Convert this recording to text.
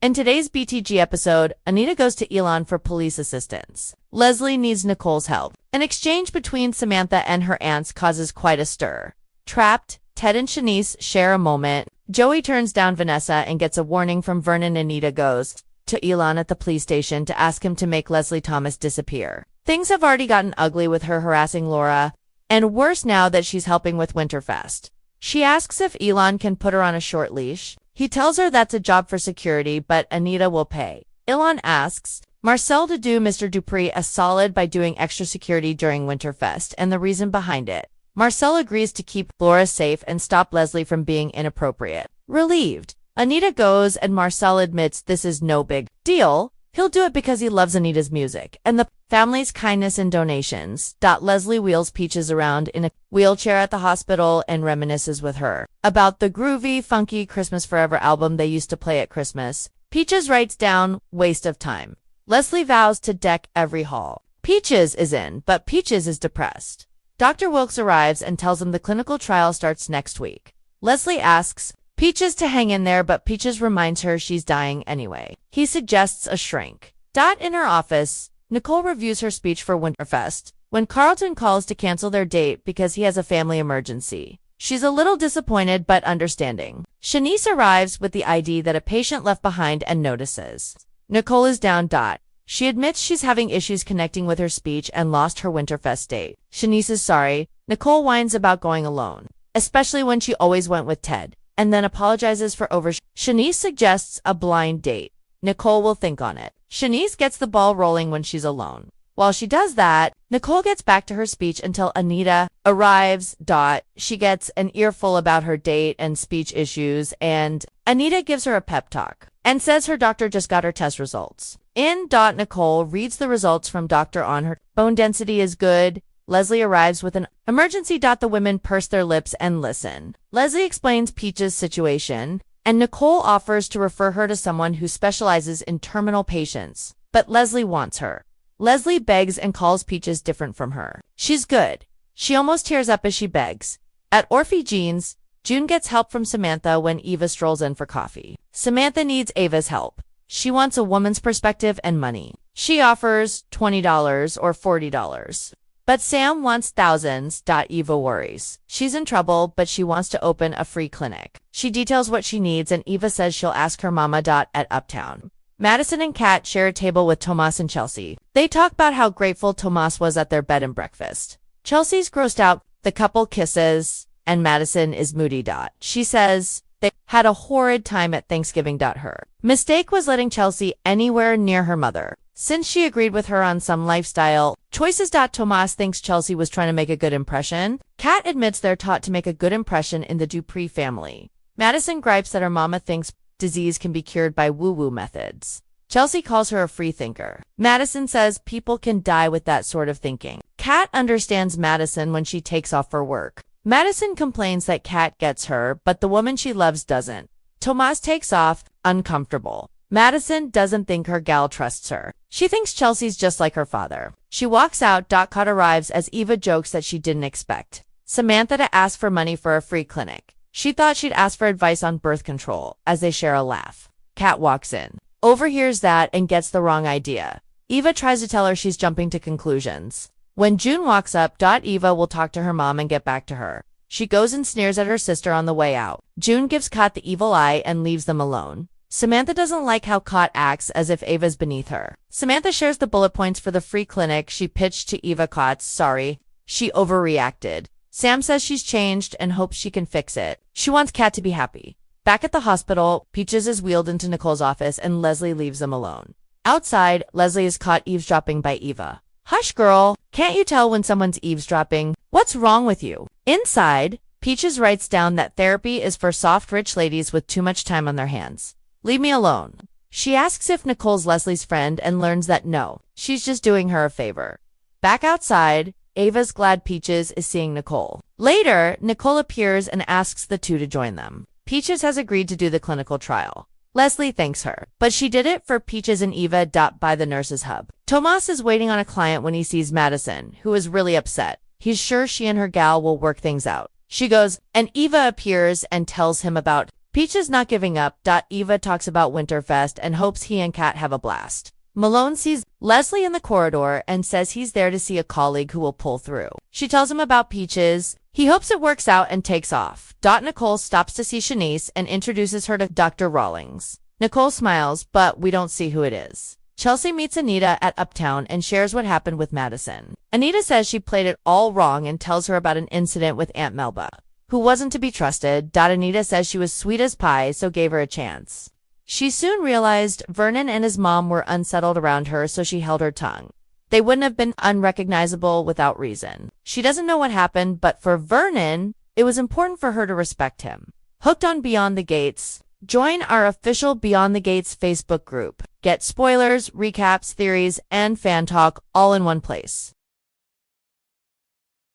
In today's BTG episode, Anita goes to Elon for police assistance. Leslie needs Nicole's help. An exchange between Samantha and her aunts causes quite a stir. Trapped, Ted and Shanice share a moment. Joey turns down Vanessa and gets a warning from Vernon. Anita goes to Elon at the police station to ask him to make Leslie Thomas disappear. Things have already gotten ugly with her harassing Laura, and worse now that she's helping with WinterFest. She asks if Elon can put her on a short leash. He tells her that's a job for security, but Anita will pay. Elon asks Marcel to do Mr. Dupree a solid by doing extra security during WinterFest and the reason behind it. Marcel agrees to keep Laura safe and stop Leslie from being inappropriate. Relieved, Anita goes and Marcel admits this is no big deal. He'll do it because he loves Anita's music and the family's kindness and donations. Leslie wheels Peaches around in a wheelchair at the hospital and reminisces with her about the groovy, funky Christmas Forever album they used to play at Christmas. Peaches writes down, waste of time. Leslie vows to deck every hall. Peaches is in, but Peaches is depressed. Dr. Wilkes arrives and tells him the clinical trial starts next week. Leslie asks Peaches to hang in there, but Peaches reminds her she's dying anyway. He suggests a shrink. In her office, Nicole reviews her speech for WinterFest when Carlton calls to cancel their date because he has a family emergency. She's a little disappointed but understanding. Shanice arrives with the ID that a patient left behind and notices. Nicole is down. She admits she's having issues connecting with her speech and lost her WinterFest date. Shanice is sorry. Nicole whines about going alone, especially when she always went with Ted, and then apologizes for Shanice suggests a blind date. Nicole will think on it. Shanice gets the ball rolling when she's alone. While she does that, Nicole gets back to her speech until Anita arrives. She gets an earful about her date and speech issues, and Anita gives her a pep talk and says her doctor just got her test results. Nicole reads the results from doctor on her bone density is good. Leslie arrives with an emergency. The women purse their lips and listen. Leslie explains Peach's situation, and Nicole offers to refer her to someone who specializes in terminal patients, but Leslie wants her. Leslie begs and calls Peaches different from her. She's good. She almost tears up as she begs. At Orphe Jean's, June gets help from Samantha when Eva strolls in for coffee. Samantha needs Ava's help. She wants a woman's perspective and money. She offers $20 or $40. But Sam wants thousands. Eva worries. She's in trouble, but she wants to open a free clinic. She details what she needs, and Eva says she'll ask her mama. At Uptown, Madison and Kat share a table with Tomas and Chelsea. They talk about how grateful Tomas was at their bed and breakfast. Chelsea's grossed out. The couple kisses, and Madison is moody. She says they had a horrid time at Thanksgiving. Her mistake was letting Chelsea anywhere near her mother, since she agreed with her on some lifestyle choices. Tomas thinks Chelsea was trying to make a good impression. Kat admits they're taught to make a good impression in the Dupree family. Madison gripes that her mama thinks disease can be cured by woo-woo methods. Chelsea calls her a free thinker. Madison says people can die with that sort of thinking. Kat understands Madison when she takes off for work. Madison complains that Kat gets her, but the woman she loves doesn't. Tomas takes off, uncomfortable. Madison doesn't think her gal trusts her. She thinks Chelsea's just like her father. She walks out. Kat arrives as Eva jokes that she didn't expect Samantha to ask for money for a free clinic. She thought she'd ask for advice on birth control, as they share a laugh. Kat walks in, overhears that, and gets the wrong idea. Eva tries to tell her she's jumping to conclusions. When June walks up, Eva will talk to her mom and get back to her. She goes and sneers at her sister on the way out. June gives Kat the evil eye and leaves them alone. Samantha doesn't like how Kat acts, as if Ava's beneath her. Samantha shares the bullet points for the free clinic she pitched to Eva. Kat's sorry. She overreacted. Sam says she's changed and hopes she can fix it. She wants Kat to be happy. Back at the hospital, Peaches is wheeled into Nicole's office and Leslie leaves them alone. Outside, Leslie is caught eavesdropping by Eva. Hush, girl. Can't you tell when someone's eavesdropping? What's wrong with you? Inside, Peaches writes down that therapy is for soft, rich ladies with too much time on their hands. Leave me alone. She asks if Nicole's Leslie's friend and learns that no, she's just doing her a favor. Back outside, Ava's glad Peaches is seeing Nicole. Later, Nicole appears and asks the two to join them. Peaches has agreed to do the clinical trial. Leslie thanks her, but she did it for Peaches and Eva. By the nurse's hub. Tomas is waiting on a client when he sees Madison, who is really upset. He's sure she and her gal will work things out. She goes, and Eva appears and tells him about Peach is not giving up. Eva talks about WinterFest and hopes he and Kat have a blast. Malone sees Leslie in the corridor and says he's there to see a colleague who will pull through. She tells him about Peaches. He hopes it works out and takes off. Nicole stops to see Shanice and introduces her to Dr. Rawlings. Nicole smiles, but we don't see who it is. Chelsea meets Anita at Uptown and shares what happened with Madison. Anita says she played it all wrong and tells her about an incident with Aunt Melba, who wasn't to be trusted. Anita says she was sweet as pie, so gave her a chance. She soon realized Vernon and his mom were unsettled around her, so she held her tongue. They wouldn't have been unrecognizable without reason. She doesn't know what happened, but for Vernon, it was important for her to respect him. Hooked on Beyond the Gates? Join our official Beyond the Gates Facebook group. Get spoilers, recaps, theories, and fan talk all in one place.